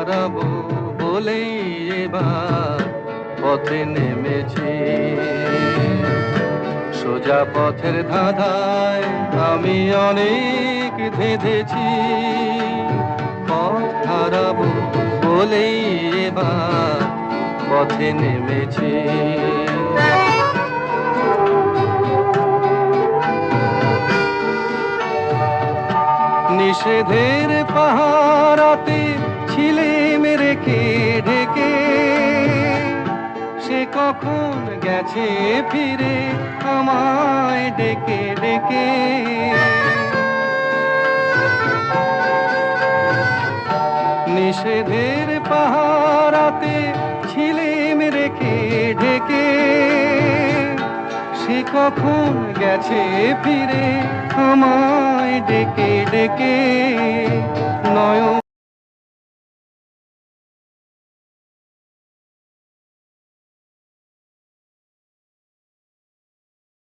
হারাবো বলেই এবার পথে নেমেছি। সোজা পথের ধাঁধায় আমি অনেক ধেঁধেছি, পথ হারাবো বলেই এবার পথে নেমেছি। নিষেধের পাহারাতে ছিলেম রেখে ঢেকে, সে কখন গেছে ফিরে আমায় ডেকে ডেকে। নিষেধের পাহারাতে ছিলেম রেখে ঢেকে, সে কখন গেছে ফিরে আমায় ডেকে ডেকে। নয়ন